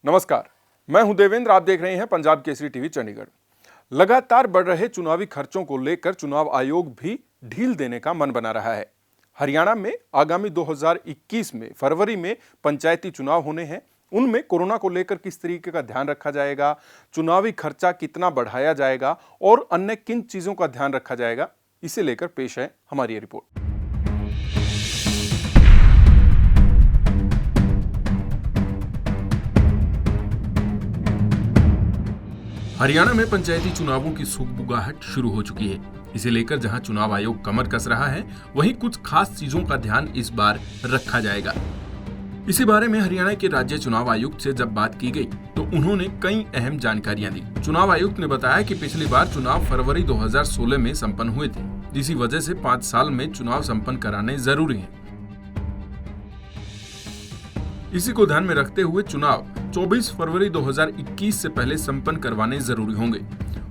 नमस्कार, मैं हूं देवेंद्र। आप देख रहे हैं पंजाब केसरी टीवी चंडीगढ़। लगातार बढ़ रहे चुनावी खर्चों को लेकर चुनाव आयोग भी ढील देने का मन बना रहा है। हरियाणा में आगामी 2021 में फरवरी में पंचायती चुनाव होने हैं। उनमें कोरोना को लेकर किस तरीके का ध्यान रखा जाएगा, चुनावी खर्चा कितना बढ़ाया जाएगा और अन्य किन चीजों का ध्यान रखा जाएगा, इसे लेकर पेश है हमारी ये रिपोर्ट। हरियाणा में पंचायती चुनावों की सुगबुगाहट शुरू हो चुकी है। इसे लेकर जहां चुनाव आयोग कमर कस रहा है, वहीं कुछ खास चीजों का ध्यान इस बार रखा जाएगा। इसी बारे में हरियाणा के राज्य चुनाव आयुक्त से जब बात की गई तो उन्होंने कई अहम जानकारियां दी। चुनाव आयुक्त ने बताया कि पिछली बार चुनाव फरवरी 2016 में संपन्न हुए थे, इसी वजह से 5 साल में चुनाव संपन्न कराने जरूरी है। इसी को ध्यान में रखते हुए चुनाव 24 फरवरी 2021 से पहले संपन्न करवाने जरूरी होंगे।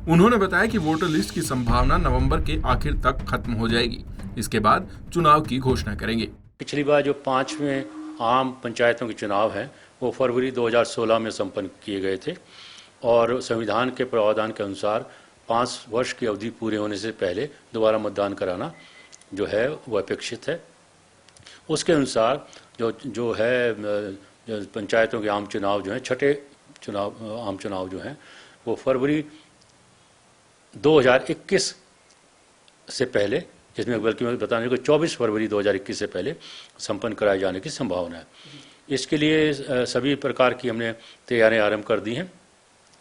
उन्होंने बताया कि वोटर लिस्ट की संभावना नवंबर के आखिर तक खत्म हो जाएगी। इसके बाद चुनाव की घोषणा करेंगे। पिछली बार जो 5वें आम पंचायतों के चुनाव हैं वो फरवरी 2016 में संपन्न किए गए थे और संविधान के प्रावधान के अनुसार 5 वर्ष की अवधि पूरे होने से पहले दोबारा मतदान कराना जो है वो अपेक्षित है। उसके अनुसार जो पंचायतों के आम चुनाव जो हैं, छठे आम चुनाव जो हैं वो फरवरी 2021 से पहले, जिसमें बल्कि मैं बताने को 24 फरवरी 2021 से पहले संपन्न कराए जाने की संभावना है। इसके लिए सभी प्रकार की हमने तैयारियां आरंभ कर दी हैं।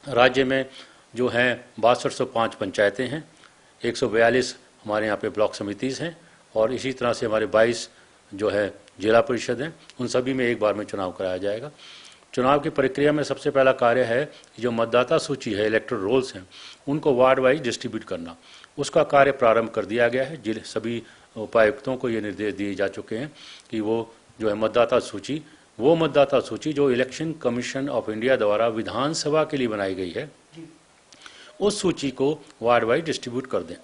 राज्य में जो हैं 6205 पंचायतें हैं, 142 हमारे यहाँ पे ब्लॉक समितिज हैं और इसी तरह से हमारे 22 जो है जिला परिषद हैं। उन सभी में एक बार में चुनाव कराया जाएगा। चुनाव की प्रक्रिया में सबसे पहला कार्य है जो मतदाता सूची है, इलेक्टोरल रोल्स हैं, उनको वार्ड वाइज डिस्ट्रीब्यूट करना। उसका कार्य प्रारंभ कर दिया गया है। सभी उपायुक्तों को ये निर्देश दिए जा चुके हैं कि वो जो है मतदाता सूची जो इलेक्शन कमीशन ऑफ इंडिया द्वारा विधानसभा के लिए बनाई गई है, उस सूची को वार्ड वाइज डिस्ट्रीब्यूट कर दें।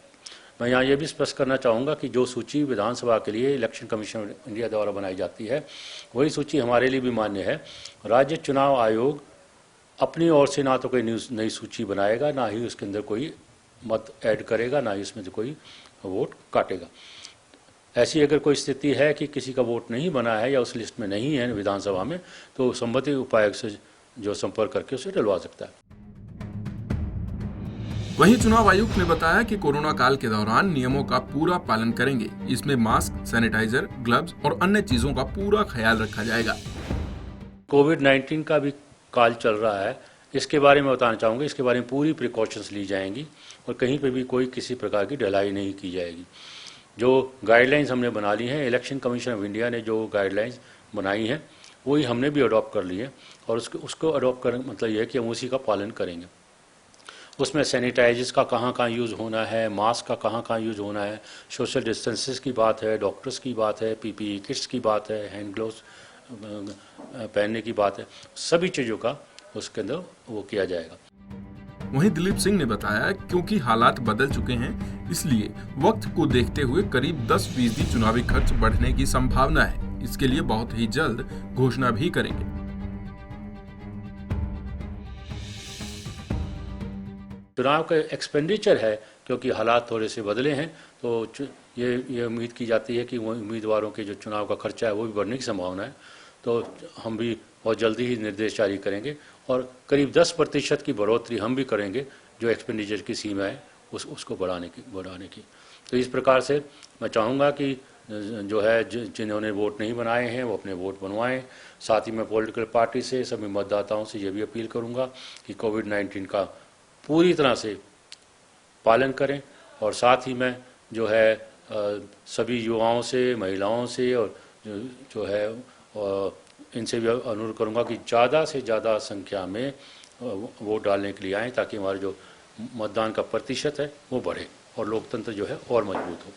मैं यहाँ ये भी स्पष्ट करना चाहूँगा कि जो सूची विधानसभा के लिए इलेक्शन कमीशन ऑफ इंडिया द्वारा बनाई जाती है, वही सूची हमारे लिए भी मान्य है। राज्य चुनाव आयोग अपनी ओर से ना तो कोई नई सूची बनाएगा, ना ही उसके अंदर कोई मत ऐड करेगा, ना ही उसमें से कोई वोट काटेगा। ऐसी अगर कोई स्थिति है कि किसी का वोट नहीं बना है या उस लिस्ट में नहीं है विधानसभा में, तो संबंधित उपायुक्त से जो संपर्क करके उसे डलवा सकता है। वहीं चुनाव आयुक्त ने बताया कि कोरोना काल के दौरान नियमों का पूरा पालन करेंगे। इसमें मास्क, सैनिटाइजर, ग्लव्स और अन्य चीजों का पूरा ख्याल रखा जाएगा। कोविड-19 का भी काल चल रहा है, इसके बारे में बताना चाहूँगा। इसके बारे में पूरी प्रिकॉशंस ली जाएंगी और कहीं पर भी कोई किसी प्रकार की ढिलाई नहीं की जाएगी। जो गाइडलाइंस हमने बना ली हैं, इलेक्शन कमीशन ऑफ इंडिया ने जो गाइडलाइंस बनाई हैं वही हमने भी अडॉप्ट कर ली है और उसको अडॉप्ट करने का मतलब यह है कि हम उसी का पालन करेंगे। उसमें सैनिटाइजर्स का कहाँ यूज़ होना है, मास्क का कहाँ यूज़ होना है, सोशल डिस्टेंसेस की बात है, डॉक्टर्स की बात है, पीपीई किट्स की बात है, हैंड ग्लोव्स पहनने की बात है, सभी चीज़ों का उसके अंदर वो किया जाएगा। वहीं दिलीप सिंह ने बताया क्योंकि हालात बदल चुके हैं, इसलिए वक्त को देखते हुए करीब 10% चुनावी खर्च बढ़ने की संभावना है। इसके लिए बहुत ही जल्द घोषणा भी करेंगे। चुनाव का एक्सपेंडिचर है, क्योंकि हालात थोड़े से बदले हैं, तो ये उम्मीद की जाती है कि वो उम्मीदवारों के जो चुनाव का खर्चा है वो भी बढ़ने की संभावना है। तो हम भी बहुत जल्दी ही निर्देश जारी करेंगे और करीब 10% की बढ़ोतरी हम भी करेंगे जो एक्सपेंडिचर की सीमा है उसको बढ़ाने की। तो इस प्रकार से मैं चाहूँगा कि जो है जिन्होंने वोट नहीं बनाए हैं वो अपने वोट बनवाएं। साथ ही मैं पॉलिटिकल पार्टी से, सभी मतदाताओं से ये भी अपील करूँगा कि कोविड-19 का पूरी तरह से पालन करें और साथ ही मैं जो है सभी युवाओं से, महिलाओं से और जो है इनसे भी अनुरोध करूंगा कि ज़्यादा से ज़्यादा संख्या में वोट डालने के लिए आएँ, ताकि हमारा जो मतदान का प्रतिशत है वो बढ़े और लोकतंत्र जो है और मजबूत हो।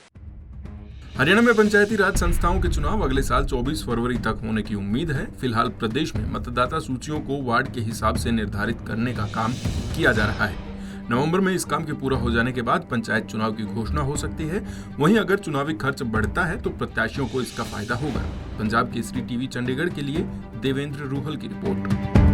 हरियाणा में पंचायती राज संस्थाओं के चुनाव अगले साल 24 फरवरी तक होने की उम्मीद है। फिलहाल प्रदेश में मतदाता सूचियों को वार्ड के हिसाब से निर्धारित करने का काम किया जा रहा है। नवंबर में इस काम के पूरा हो जाने के बाद पंचायत चुनाव की घोषणा हो सकती है। वहीं अगर चुनावी खर्च बढ़ता है तो प्रत्याशियों को इसका फायदा होगा। पंजाब केसरी टीवी चंडीगढ़ के लिए देवेंद्र रूहल की रिपोर्ट।